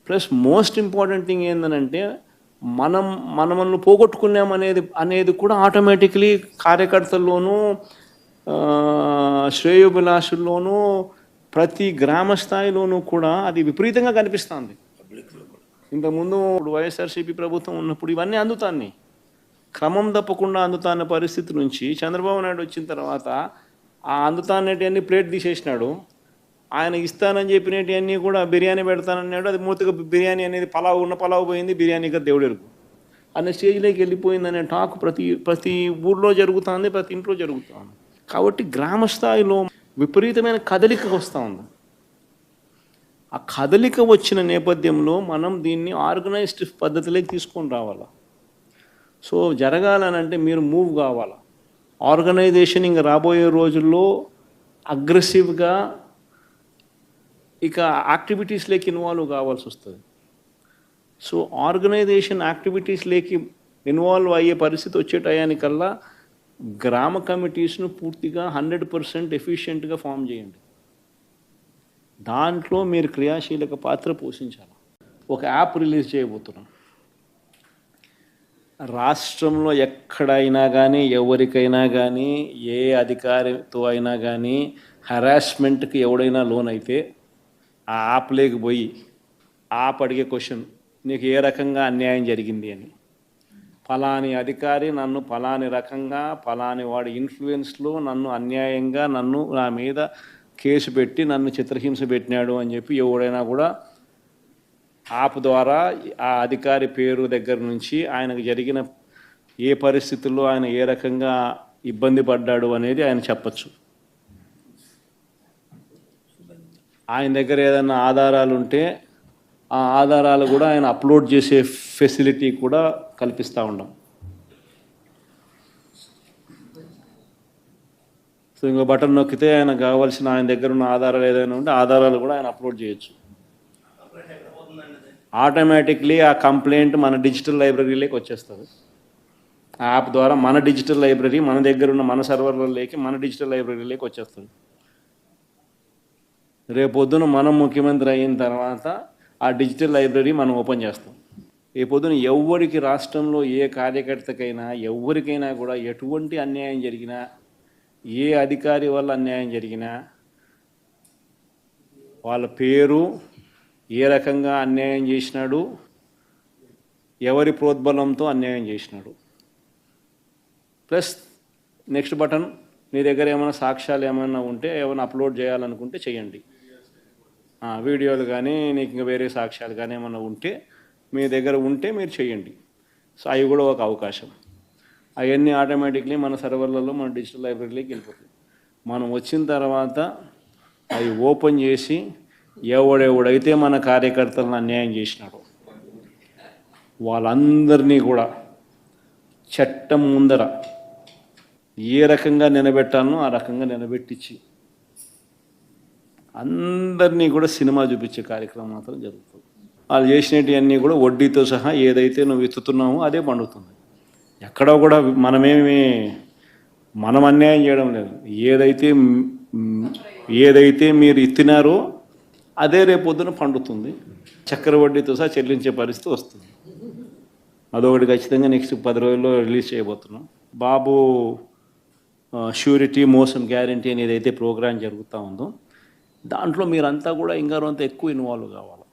ప్లస్ మోస్ట్ ఇంపార్టెంట్ థింగ్ ఏంటంటే మనల్ని పోగొట్టుకున్నామనేది కూడా ఆటోమేటిక్లీ కార్యకర్తల్లోనూ శ్రేయోభిలాషుల్లోనూ ప్రతి గ్రామ స్థాయిలోనూ కూడా అది విపరీతంగా కనిపిస్తుంది. ఇంతకుముందు వైఎస్ఆర్సీపీ ప్రభుత్వం ఉన్నప్పుడు ఇవన్నీ అందుతాన్ని క్రమం తప్పకుండా అందుతాన్న పరిస్థితి నుంచి చంద్రబాబు నాయుడు వచ్చిన తర్వాత ఆ అందుతానేటివన్నీ ప్లేట్ తీసేసినాడు. ఆయన ఇస్తానని చెప్పినవన్నీ కూడా బిర్యానీ పెడతానన్నాడు. అది మూతగా బిర్యానీ అనేది పలావ్ పోయింది, బిర్యానీగా దేవుడెరుగు అనే స్టేజ్లోకి వెళ్ళిపోయిందనే టాక్ ప్రతి ఊర్లో జరుగుతుంది, ప్రతి ఇంట్లో జరుగుతుంది. కాబట్టి గ్రామ స్థాయిలో విపరీతమైన కదలిక వస్తూ ఉంది. ఆ కదలిక వచ్చిన నేపథ్యంలో మనం దీన్ని ఆర్గనైజ్డ్ పద్ధతిలోకి తీసుకొని రావాలి. సో జరగాలనంటే మీరు మూవ్ కావాలి. ఆర్గనైజేషన్ ఇంకా రాబోయే రోజుల్లో అగ్రెసివ్గా ఇక యాక్టివిటీస్లోకి ఇన్వాల్వ్ కావాల్సి వస్తుంది. సో ఆర్గనైజేషన్ యాక్టివిటీస్లోకి ఇన్వాల్వ్ అయ్యే పరిస్థితి వచ్చే టయానికల్లా గ్రామ కమిటీస్ను పూర్తిగా 100% ఎఫిషియెంట్గా ఫామ్ చేయండి. దాంట్లో మీరు క్రియాశీలక పాత్ర పోషించాలి. ఒక యాప్ రిలీజ్ చేయబోతున్నాం. రాష్ట్రంలో ఎక్కడైనా కానీ ఎవరికైనా కానీ ఏ అధికారితో అయినా కానీ హరాస్మెంట్కి ఎవడైనా లోన్ అయితే ఆ యాప్ లేకపోయి యాప్ అడిగే క్వశ్చన్, నీకు ఏ రకంగా అన్యాయం జరిగింది అని. ఫలాని అధికారి నన్ను ఫలాని రకంగా ఫలాని వాడి ఇన్ఫ్లుయెన్స్లో నన్ను అన్యాయంగా నా మీద కేసు పెట్టి నన్ను చిత్రహింస పెట్టినాడు అని చెప్పి ఎవడైనా కూడా యాప్ ద్వారా ఆ అధికారి పేరు దగ్గర నుంచి ఆయనకు జరిగిన ఏ పరిస్థితుల్లో ఆయన ఏ రకంగా ఇబ్బంది పడ్డాడు అనేది ఆయన చెప్పచ్చు. ఆయన దగ్గర ఏదైనా ఆధారాలు ఉంటే ఆ ఆధారాలు కూడా ఆయన అప్లోడ్ చేసే ఫెసిలిటీ కూడా కల్పిస్తూ ఉన్నాం. సో ఇంకో బటన్ నొక్కితే ఆయన కావాల్సిన ఆయన దగ్గర ఉన్న ఆధారాలు ఏదైనా ఉంటే ఆధారాలు కూడా ఆయన అప్లోడ్ చేయొచ్చు. ఆటోమేటిక్లీ ఆ కంప్లైంట్ మన డిజిటల్ లైబ్రరీలోకి వచ్చేస్తుంది. ఆ యాప్ ద్వారా మన డిజిటల్ లైబ్రరీ మన దగ్గర ఉన్న మన సర్వర్లలోకి మన డిజిటల్ లైబ్రరీలోకి వచ్చేస్తుంది. రేపొద్దున మనం ముఖ్యమంత్రి అయిన తర్వాత ఆ డిజిటల్ లైబ్రరీ మనం ఓపెన్ చేస్తాం. రేపొద్దున ఎవరికి రాష్ట్రంలో ఏ కార్యకర్తకైనా ఎవరికైనా కూడా ఎటువంటి అన్యాయం జరిగినా, ఏ అధికారి వల్ల అన్యాయం జరిగినా వాళ్ళ పేరు, ఏ రకంగా అన్యాయం చేసినాడు, ఎవరి ప్రోద్బలంతో అన్యాయం చేసినాడు, ప్లస్ నెక్స్ట్ బటన్ మీ దగ్గర ఏమైనా సాక్ష్యాలు ఏమైనా ఉంటే ఏమైనా అప్లోడ్ చేయాలనుకుంటే చేయండి. వీడియోలు కానీ నీకు ఇంకా వేరే సాక్ష్యాలు కానీ ఏమైనా ఉంటే మీ దగ్గర ఉంటే మీరు చేయండి. సో అవి కూడా ఒక అవకాశం. అవన్నీ ఆటోమేటిక్లీ మన సర్వర్లలో మన డిజిటల్ లైబ్రరీలోకి వెళ్ళిపోతుంది. మనం వచ్చిన తర్వాత అవి ఓపెన్ చేసి ఎవడెవడైతే మన కార్యకర్తలను అన్యాయం చేసినాడో వాళ్ళందరినీ కూడా చట్టం ముందర ఏ రకంగా నిలబెట్టాలనో ఆ రకంగా నిలబెట్టించి అందరినీ కూడా సినిమా చూపించే కార్యక్రమం మాత్రం జరుగుతుంది. వాళ్ళు చేసినవన్నీ కూడా వడ్డీతో సహా ఏదైతే నువ్వు ఎత్తుతున్నావో అదే పండుతుంది. ఎక్కడో కూడా మనం అన్యాయం చేయడం లేదు. ఏదైతే మీరు ఇచ్చినారో అదే రేపొద్దున పండుతుంది, చక్కెర వడ్డీతో సహా చెల్లించే పరిస్థితి వస్తుంది. అదొకటి ఖచ్చితంగా నెక్స్ట్ 10 రోజుల్లో రిలీజ్ చేయబోతున్నాం. బాబు ష్యూరిటీ మోసం గ్యారంటీ అనేది అయితే ప్రోగ్రాం జరుగుతూ ఉందో దాంట్లో మీరంతా కూడా ఇంకా కొంత ఎక్కువ ఇన్వాల్వ్ కావాలి.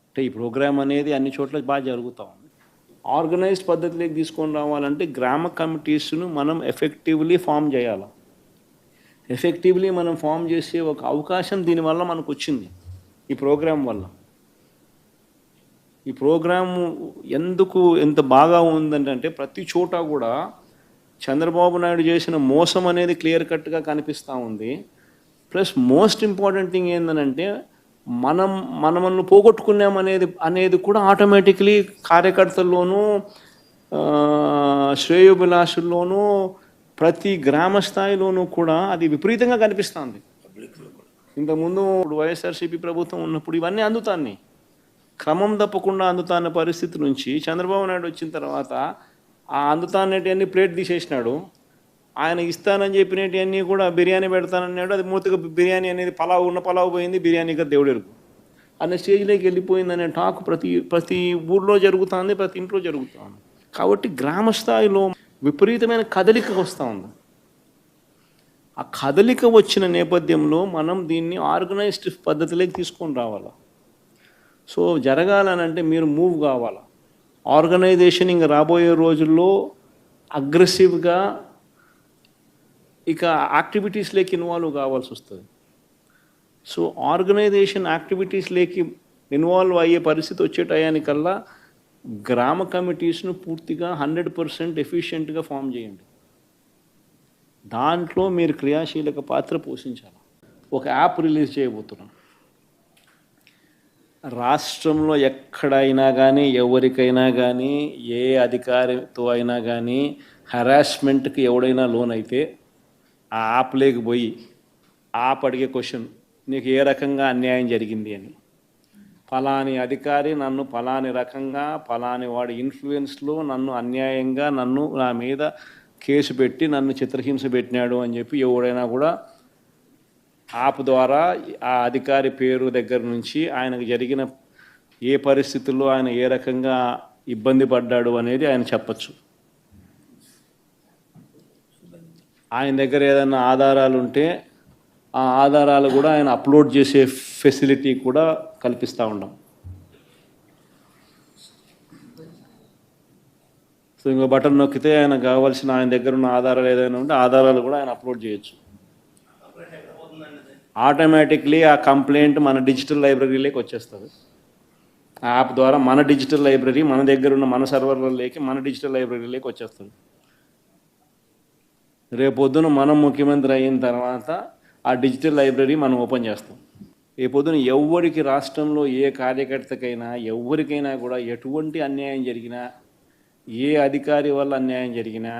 అంటే ఈ ప్రోగ్రాం అనేది అన్ని చోట్ల బాగా జరుగుతూ ఉంది. ఆర్గనైజ్డ్ పద్ధతిలోకి తీసుకొని రావాలంటే గ్రామ కమిటీస్ను మనం ఎఫెక్టివ్లీ ఫామ్ చేయాలి. ఎఫెక్టివ్లీ మనం ఫామ్ చేసే ఒక అవకాశం దీనివల్ల మనకు వచ్చింది ఈ ప్రోగ్రాం వల్ల. ఈ ప్రోగ్రాము ఎందుకు ఎంత బాగా ఉందంటే ప్రతి చోట కూడా చంద్రబాబు నాయుడు చేసిన మోసం అనేది క్లియర్ కట్గా కనిపిస్తూ ఉంది. ప్లస్ మోస్ట్ ఇంపార్టెంట్ థింగ్ ఏంటంటే మనల్ని పోగొట్టుకున్నాం అనేది కూడా ఆటోమేటిక్లీ కార్యకర్తల్లోనూ శ్రేయోభిలాషుల్లోనూ ప్రతి గ్రామ స్థాయిలోనూ కూడా అది విపరీతంగా కనిపిస్తుంది. ఇంతకుముందు వైఎస్ఆర్సీపీ ప్రభుత్వం ఉన్నప్పుడు ఇవన్నీ అందుతాన్ని క్రమం తప్పకుండా అందుతాన్న పరిస్థితి నుంచి చంద్రబాబు నాయుడు వచ్చిన తర్వాత ఆ అందుతానేటివన్నీ ప్లేట్ తీసేసినాడు. ఆయన ఇస్తానని చెప్పినవన్నీ కూడా బిర్యానీ పెడతానన్నాడు. అది మూతగా బిర్యానీ అనేది పలావ్ పోయింది, బిర్యానీగా దేవుడెరుగు అనే స్టేజ్లోకి వెళ్ళిపోయిందనే టాక్ ప్రతి ఊర్లో జరుగుతుంది, ప్రతి ఇంట్లో జరుగుతుంది. కాబట్టి గ్రామ స్థాయిలో విపరీతమైన కదలిక వస్తూ ఉంది. ఆ కదలిక వచ్చిన నేపథ్యంలో మనం దీన్ని ఆర్గనైజ్డ్ పద్ధతిలోకి తీసుకొని రావాలి. సో జరగాలనంటే మీరు మూవ్ కావాలి. ఆర్గనైజేషన్ ఇంకా రాబోయే రోజుల్లో అగ్రెసివ్గా ఇక యాక్టివిటీస్లోకి ఇన్వాల్వ్ కావాల్సి వస్తుంది. సో ఆర్గనైజేషన్ యాక్టివిటీస్లోకి ఇన్వాల్వ్ అయ్యే పరిస్థితి వచ్చే టయానికల్లా గ్రామ కమిటీస్ను పూర్తిగా 100% ఎఫిషియెంట్గా ఫామ్ చేయండి. దాంట్లో మీరు క్రియాశీలక పాత్ర పోషించాలి. ఒక యాప్ రిలీజ్ చేయబోతున్నాం. రాష్ట్రంలో ఎక్కడైనా కానీ ఎవరికైనా కానీ ఏ అధికారితో అయినా కానీ హెరాస్మెంట్కి ఎవడైనా లోన్ అయితే ఆ యాప్లోకి పోయి యాప్ అడిగే క్వశ్చన్, నీకు ఏ రకంగా అన్యాయం జరిగింది అని. ఫలాని అధికారి నన్ను ఫలాని రకంగా ఫలాని వాడి ఇన్ఫ్లుయెన్స్లో నన్ను అన్యాయంగా నా మీద కేసు పెట్టి నన్ను చిత్రహింస పెట్టినాడు అని చెప్పి ఎవడైనా కూడా యాప్ ద్వారా ఆ అధికారి పేరు దగ్గర నుంచి ఆయనకు జరిగిన ఏ పరిస్థితుల్లో ఆయన ఏ రకంగా ఇబ్బంది పడ్డాడు అనేది ఆయన చెప్పచ్చు. ఆయన దగ్గర ఏదైనా ఆధారాలు ఉంటే ఆ ఆధారాలు కూడా ఆయన అప్లోడ్ చేసే ఫెసిలిటీ కూడా కల్పిస్తూ ఉన్నాం. సో ఇంకో బటన్ నొక్కితే ఆయన కావాల్సిన ఆయన దగ్గర ఉన్న ఆధారాలు ఏదైనా ఉంటే ఆధారాలు కూడా ఆయన అప్లోడ్ చేయొచ్చు. ఆటోమేటిక్లీ ఆ కంప్లైంట్ మన డిజిటల్ లైబ్రరీలోకి వచ్చేస్తుంది. ఆ యాప్ ద్వారా మన డిజిటల్ లైబ్రరీ మన దగ్గర ఉన్న మన సర్వర్లలోకి మన డిజిటల్ లైబ్రరీలోకి వచ్చేస్తుంది. రేపొద్దున మనం ముఖ్యమంత్రి అయిన తర్వాత ఆ డిజిటల్ లైబ్రరీ మనం ఓపెన్ చేస్తాం. రేపొద్దున ఎవరికి రాష్ట్రంలో ఏ కార్యకర్తకైనా ఎవరికైనా కూడా ఎటువంటి అన్యాయం జరిగినా, ఏ అధికారి వల్ల అన్యాయం జరిగినా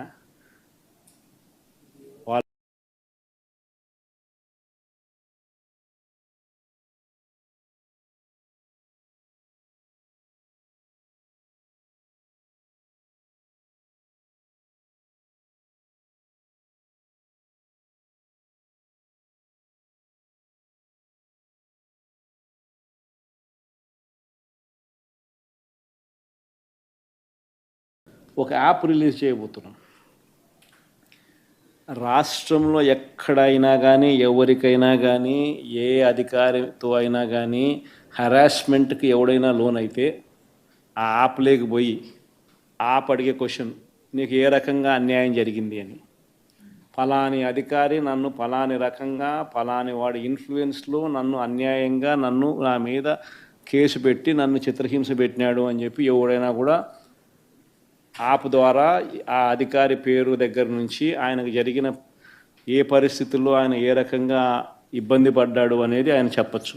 ఒక యాప్ రిలీజ్ చేయబోతున్నాం. రాష్ట్రంలో ఎక్కడైనా కానీ ఎవరికైనా కానీ ఏ అధికారితో అయినా కానీ హెరాస్మెంట్కి ఎవడైనా లోన్ అయితే ఆ యాప్లోకి పోయి యాప్ అడిగే క్వశ్చన్, నీకు ఏ రకంగా అన్యాయం జరిగింది అని. ఫలాని అధికారి నన్ను ఫలాని రకంగా ఫలాని వాడి ఇన్ఫ్లుయెన్స్లో నన్ను అన్యాయంగా నా మీద కేసు పెట్టి నన్ను చిత్రహింస పెట్టినాడు అని చెప్పి ఎవడైనా కూడా యాప్ ద్వారా ఆ అధికారి పేరు దగ్గర నుంచి ఆయనకు జరిగిన ఏ పరిస్థితుల్లో ఆయన ఏ రకంగా ఇబ్బంది పడ్డాడు అనేది ఆయన చెప్పచ్చు.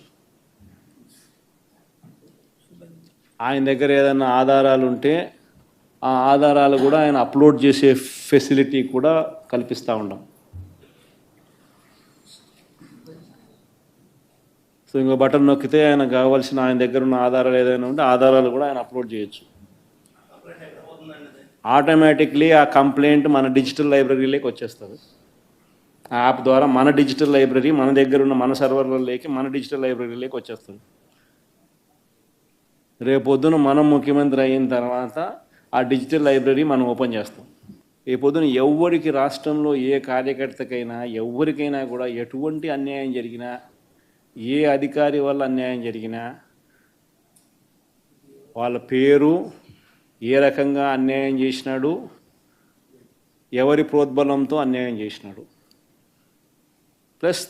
ఆయన దగ్గర ఏదైనా ఆధారాలు ఉంటే ఆ ఆధారాలు కూడా ఆయన అప్లోడ్ చేసే ఫెసిలిటీ కూడా కల్పిస్తూ ఉన్నాం. సో ఇంకో బటన్ నొక్కితే ఆయన కావాల్సిన ఆయన దగ్గర ఉన్న ఆధారాలు ఏదైనా ఉంటే ఆధారాలు కూడా ఆయన అప్లోడ్ చేయొచ్చు. ఆటోమేటిక్లీ ఆ కంప్లైంట్ మన డిజిటల్ లైబ్రరీలోకి వచ్చేస్తుంది. ఆ యాప్ ద్వారా మన డిజిటల్ లైబ్రరీ మన దగ్గర ఉన్న మన సర్వర్లలోకి మన డిజిటల్ లైబ్రరీలోకి వచ్చేస్తుంది. రేపొద్దున మనం ముఖ్యమంత్రి అయిన తర్వాత ఆ డిజిటల్ లైబ్రరీ మనం ఓపెన్ చేస్తాం. రేపొద్దున ఎవరికి రాష్ట్రంలో ఏ కార్యకర్తకైనా ఎవరికైనా కూడా ఎటువంటి అన్యాయం జరిగినా, ఏ అధికారి వల్ల అన్యాయం జరిగినా వాళ్ళ పేరు, ఏ రకంగా అన్యాయం చేసినాడు, ఎవరి ప్రోద్బలంతో అన్యాయం చేసినాడు, ప్లస్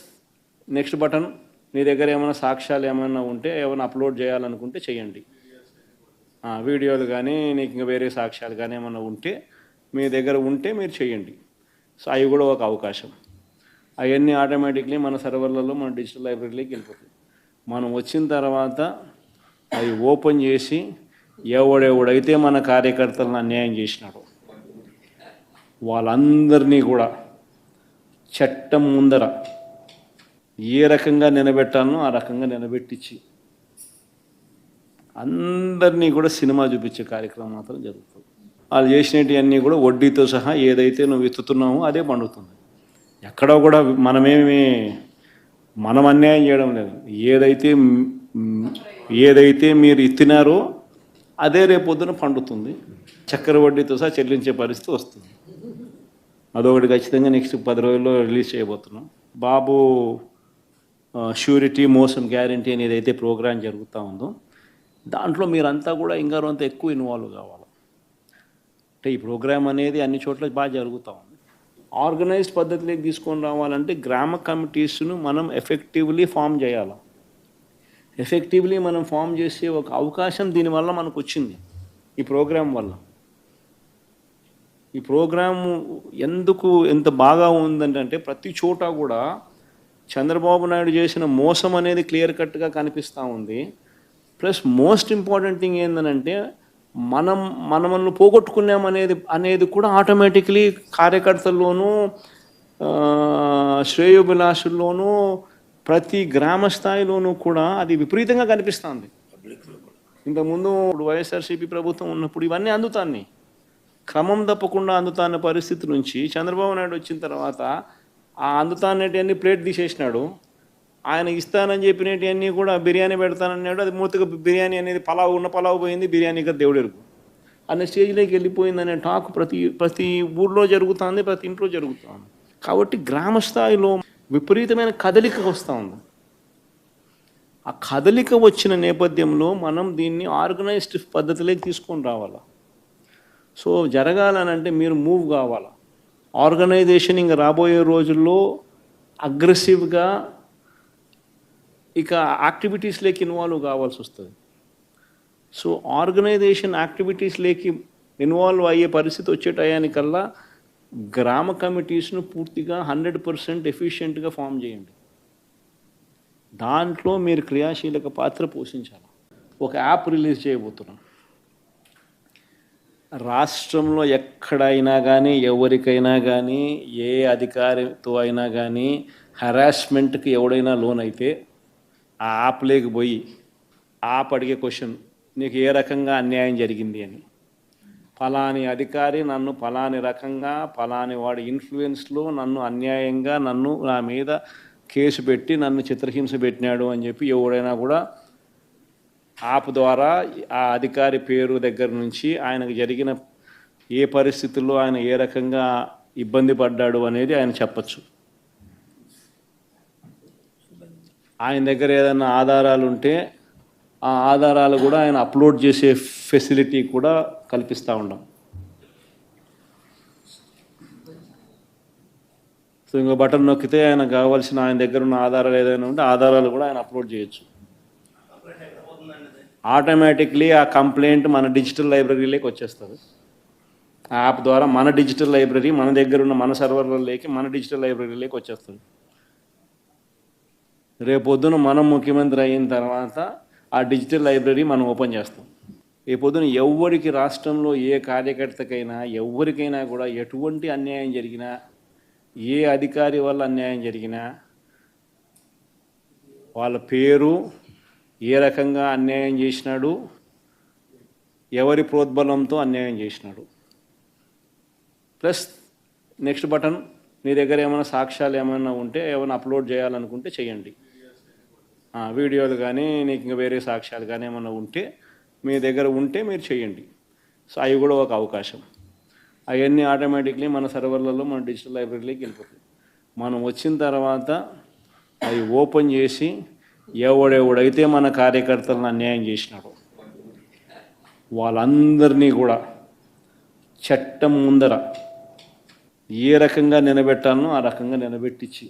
నెక్స్ట్ బటన్ మీ దగ్గర ఏమైనా సాక్ష్యాలు ఏమైనా ఉంటే ఏమైనా అప్లోడ్ చేయాలనుకుంటే చేయండి. వీడియోలు కానీ నీకు ఇంకా వేరే సాక్ష్యాలు కానీ ఏమైనా ఉంటే మీ దగ్గర ఉంటే మీరు చేయండి. సో అవి కూడా ఒక అవకాశం. అవన్నీ ఆటోమేటిక్లీ మన సర్వర్లలో మన డిజిటల్ లైబ్రరీలోకి వెళ్ళిపోతుంది. మనం వచ్చిన తర్వాత అవి ఓపెన్ చేసి ఎవడెవడైతే మన కార్యకర్తలను అన్యాయం చేసినాడో వాళ్ళందరినీ కూడా చట్టం ముందర ఏ రకంగా నిలబెట్టాలనో ఆ రకంగా నిలబెట్టించి అందరినీ కూడా సినిమా చూపించే కార్యక్రమం మాత్రం జరుగుతుంది. వాళ్ళు చేసినవన్నీ కూడా వడ్డీతో సహా ఏదైతే నువ్వు విత్తుతున్నావో అదే పండుతుంది. ఎక్కడో కూడా మనం అన్యాయం చేయడం లేదు. ఏదైతే మీరు ఇత్తినారో అదే రేపొద్దున పండుతుంది. చక్కెర వడ్డీతో సహా చెల్లించే పరిస్థితి వస్తుంది. అదొకటి ఖచ్చితంగా నెక్స్ట్ 10 రోజుల్లో రిలీజ్ చేయబోతున్నాం. బాబు ష్యూరిటీ మోసం గ్యారంటీ అనేది అయితే ప్రోగ్రాం జరుగుతూ ఉందో దాంట్లో మీరంతా కూడా ఇంకా కొంత ఎక్కువ ఇన్వాల్వ్ కావాలి. అంటే ఈ ప్రోగ్రాం అనేది అన్ని చోట్ల బాగా జరుగుతూ ఉంది. ఆర్గనైజ్డ్ పద్ధతిలోకి తీసుకొని రావాలంటే గ్రామ కమిటీస్ను మనం ఎఫెక్టివ్లీ ఫామ్ చేయాలి. ఎఫెక్టివ్లీ మనం ఫామ్ చేసే ఒక అవకాశం దీనివల్ల మనకు వచ్చింది ఈ ప్రోగ్రాం వల్ల. ఈ ప్రోగ్రాము ఎందుకు ఎంత బాగా ఉందంటే ప్రతి చోట కూడా చంద్రబాబు నాయుడు చేసిన మోసం అనేది క్లియర్ కట్గా కనిపిస్తూ ఉంది. ప్లస్ మోస్ట్ ఇంపార్టెంట్ థింగ్ ఏంటంటే మనల్ని పోగొట్టుకున్నామనేది కూడా ఆటోమేటిక్లీ కార్యకర్తల్లోనూ శ్రేయోభిలాషుల్లోనూ ప్రతి గ్రామ స్థాయిలోనూ కూడా అది విపరీతంగా కనిపిస్తుంది. ఇంతకుముందు వైఎస్ఆర్సీపీ ప్రభుత్వం ఉన్నప్పుడు ఇవన్నీ అందుతాన్ని క్రమం తప్పకుండా అందుతాన్న పరిస్థితి నుంచి చంద్రబాబు నాయుడు వచ్చిన తర్వాత ఆ అందుతానేటివన్నీ ప్లేట్ తీసేసినాడు. ఆయన ఇస్తానని చెప్పినవన్నీ కూడా బిర్యానీ పెడతానన్నాడు. అది మూతగా బిర్యానీ అనేది పలావు పోయింది, బిర్యానీగా దేవుడెరుగు అనే స్టేజ్లోకి వెళ్ళిపోయిందనే టాక్ ప్రతి ఊర్లో జరుగుతుంది, ప్రతి ఇంట్లో జరుగుతుంది. కాబట్టి గ్రామ స్థాయిలో విపరీతమైన కదలిక వస్తూ ఉంది. ఆ కదలిక వచ్చిన నేపథ్యంలో మనం దీన్ని ఆర్గనైజ్డ్ పద్ధతిలోకి తీసుకొని రావాలి. సో జరగాలనంటే మీరు మూవ్ కావాలి. ఆర్గనైజేషన్ ఇంకా రాబోయే రోజుల్లో అగ్రెసివ్గా ఇక యాక్టివిటీస్లోకి ఇన్వాల్వ్ కావాల్సి వస్తుంది. సో ఆర్గనైజేషన్ యాక్టివిటీస్లోకి ఇన్వాల్వ్ అయ్యే పరిస్థితి వచ్చే టయానికల్లా గ్రామ కమిటీస్ను పూర్తిగా 100% ఎఫిషియెంట్గా ఫామ్ చేయండి. దాంట్లో మీరు క్రియాశీలక పాత్ర పోషించాలి. ఒక యాప్ రిలీజ్ చేయబోతున్నాం. రాష్ట్రంలో ఎక్కడైనా కానీ ఎవరికైనా కానీ ఏ అధికారితో అయినా కానీ హెరాస్మెంట్కి ఎవడైనా లోన్ అయితే ఆ యాప్లోకి పోయి యాప్ అడిగే క్వశ్చన్, నీకు ఏ రకంగా అన్యాయం జరిగింది అని. ఫలాని అధికారి నన్ను ఫలాని రకంగా ఫలాని వాడి ఇన్ఫ్లుయెన్స్లో నన్ను అన్యాయంగా నా మీద కేసు పెట్టి నన్ను చిత్రహింస పెట్టినాడు అని చెప్పి ఎవడైనా కూడా యాప్ ద్వారా ఆ అధికారి పేరు దగ్గర నుంచి ఆయనకు జరిగిన ఏ పరిస్థితుల్లో ఆయన ఏ రకంగా ఇబ్బంది పడ్డాడు అనేది ఆయన చెప్పచ్చు. ఆయన దగ్గర ఏదైనా ఆధారాలు ఉంటే ఆ ఆధారాలు కూడా ఆయన అప్లోడ్ చేసే ఫెసిలిటీ కూడా కల్పిస్తూ ఉన్నాం. సో ఇంకో బటన్ నొక్కితే ఆయన కావాల్సిన ఆయన దగ్గర ఉన్న ఆధారాలు ఏదైనా ఉంటే ఆధారాలు కూడా ఆయన అప్లోడ్ చేయొచ్చు. ఆటోమేటిక్లీ ఆ కంప్లైంట్ మన డిజిటల్ లైబ్రరీలోకి వచ్చేస్తుంది. ఆ యాప్ ద్వారా మన డిజిటల్ లైబ్రరీ మన దగ్గర ఉన్న మన సర్వర్లలోకి మన డిజిటల్ లైబ్రరీలోకి వచ్చేస్తుంది. రేపొద్దున మనం ముఖ్యమంత్రి అయిన తర్వాత ఆ డిజిటల్ లైబ్రరీ మనం ఓపెన్ చేస్తాం. రేపొద్దున ఎవరికి రాష్ట్రంలో ఏ కార్యకర్తకైనా ఎవరికైనా కూడా ఎటువంటి అన్యాయం జరిగినా, ఏ అధికారి వల్ల అన్యాయం జరిగినా వాళ్ళ పేరు, ఏ రకంగా అన్యాయం చేసినాడు, ఎవరి ప్రోద్బలంతో అన్యాయం చేసినాడు, ప్లస్ నెక్స్ట్ బటన్, మీ దగ్గర ఏమైనా సాక్ష్యాలు ఏమైనా ఉంటే ఏమైనా అప్లోడ్ చేయాలనుకుంటే చేయండి. వీడియోలు కానీ నీకు ఇంకా వేరే సాక్ష్యాలు కానీ ఏమైనా ఉంటే మీ దగ్గర ఉంటే మీరు చేయండి. సో అవి కూడా ఒక అవకాశం. అవన్నీ ఆటోమేటిక్లీ మన సర్వర్లలో మన డిజిటల్ లైబ్రరీలోకి వెళ్ళిపోతుంది. మనం వచ్చిన తర్వాత అవి ఓపెన్ చేసి ఎవడెవడైతే మన కార్యకర్తలను అన్యాయం చేసినాడో వాళ్ళందరినీ కూడా చట్టం ముందర ఏ రకంగా నిలబెట్టాలనో ఆ రకంగా నిలబెట్టించి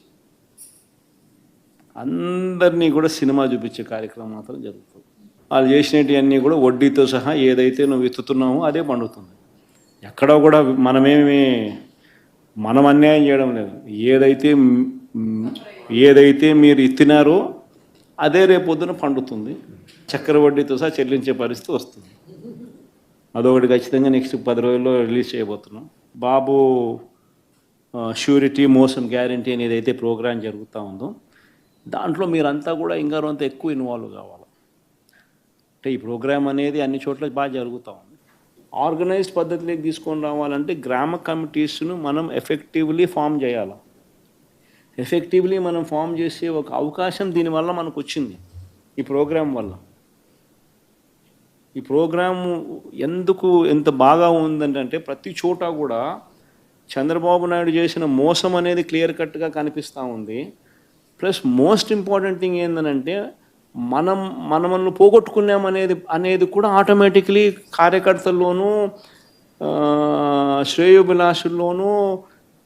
అందరినీ కూడా సినిమా చూపించే కార్యక్రమం మాత్రం జరుగుతుంది. వాళ్ళు చేసినవన్నీ కూడా వడ్డీతో సహా ఏదైతే నువ్వు విత్తుతున్నావో అదే పండుతుంది. ఎక్కడ కూడా మనం అన్యాయం చేయడం లేదు. ఏదైతే మీరు ఇత్తినారో అదే రేపొద్దున పండుతుంది. చక్కెర వడ్డీతో సహా చెల్లించే పరిస్థితి వస్తుంది. అదొకటి ఖచ్చితంగా నెక్స్ట్ 10 రోజుల్లో రిలీజ్ చేయబోతున్నాం. బాబు ష్యూరిటీ మోసం గ్యారంటీ అనేది అయితే ప్రోగ్రాం జరుగుతూ ఉందో దాంట్లో మీరంతా కూడా ఇంకా కొంత ఎక్కువ ఇన్వాల్వ్ కావాలి. అంటే ఈ ప్రోగ్రాం అనేది అన్ని చోట్ల బాగా జరుగుతూ ఉంది. ఆర్గనైజ్డ్ పద్ధతిలోకి తీసుకొని రావాలంటే గ్రామ కమిటీస్ను మనం ఎఫెక్టివ్లీ ఫామ్ చేయాలి. ఎఫెక్టివ్లీ మనం ఫామ్ చేసే ఒక అవకాశం దీనివల్ల మనకు వచ్చింది ఈ ప్రోగ్రాం వల్ల. ఈ ప్రోగ్రాము ఎందుకు ఎంత బాగా ఉందంటే ప్రతి చోట కూడా చంద్రబాబు నాయుడు చేసిన మోసం అనేది క్లియర్ కట్గా కనిపిస్తూ ఉంది. ప్లస్ మోస్ట్ ఇంపార్టెంట్ థింగ్ ఏంటంటే మనల్ని పోగొట్టుకున్నామనేది కూడా ఆటోమేటిక్లీ కార్యకర్తల్లోనూ శ్రేయోభిలాషుల్లోనూ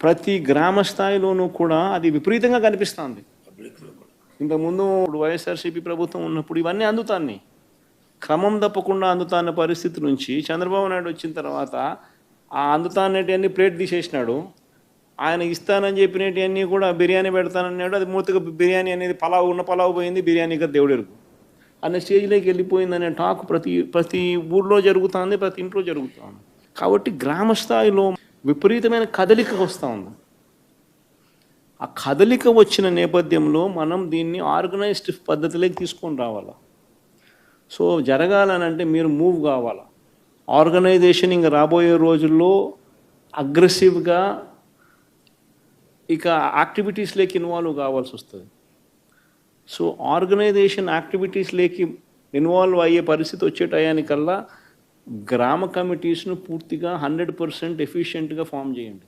ప్రతి గ్రామ స్థాయిలోనూ కూడా అది విపరీతంగా కనిపిస్తుంది. ఇంతకుముందు వైఎస్ఆర్సీపీ ప్రభుత్వం ఉన్నప్పుడు ఇవన్నీ అందుతాన్ని క్రమం తప్పకుండా అందుతాన్న పరిస్థితి నుంచి చంద్రబాబు నాయుడు వచ్చిన తర్వాత ఆ అందుతానేటివన్నీ ప్లేట్ తీసేసినాడు. ఆయన ఇస్తానని చెప్పినవన్నీ కూడా బిర్యానీ పెడతానన్నాడు. అది మూతగా బిర్యానీ అనేది పలావు పోయింది, బిర్యానీగా దేవుడెరుగు అనే స్టేజ్లోకి వెళ్ళిపోయిందనే టాక్ ప్రతి ఊర్లో జరుగుతుంది, ప్రతి ఇంట్లో జరుగుతుంది. కాబట్టి గ్రామ స్థాయిలో విపరీతమైన కదలిక వస్తూ ఉంది. ఆ కదలిక వచ్చిన నేపథ్యంలో మనం దీన్ని ఆర్గనైజ్డ్ పద్ధతిలోకి తీసుకొని రావాలి. సో జరగాలనంటే మీరు మూవ్ కావాలి. ఆర్గనైజేషన్ ఇంకా రాబోయే రోజుల్లో అగ్రెసివ్గా ఇక యాక్టివిటీస్లోకి ఇన్వాల్వ్ కావాల్సి వస్తుంది. సో ఆర్గనైజేషన్ యాక్టివిటీస్లోకి ఇన్వాల్వ్ అయ్యే పరిస్థితి వచ్చే టయానికల్లా గ్రామ కమిటీస్ను పూర్తిగా 100% ఎఫిషియెంట్గా ఫామ్ చేయండి.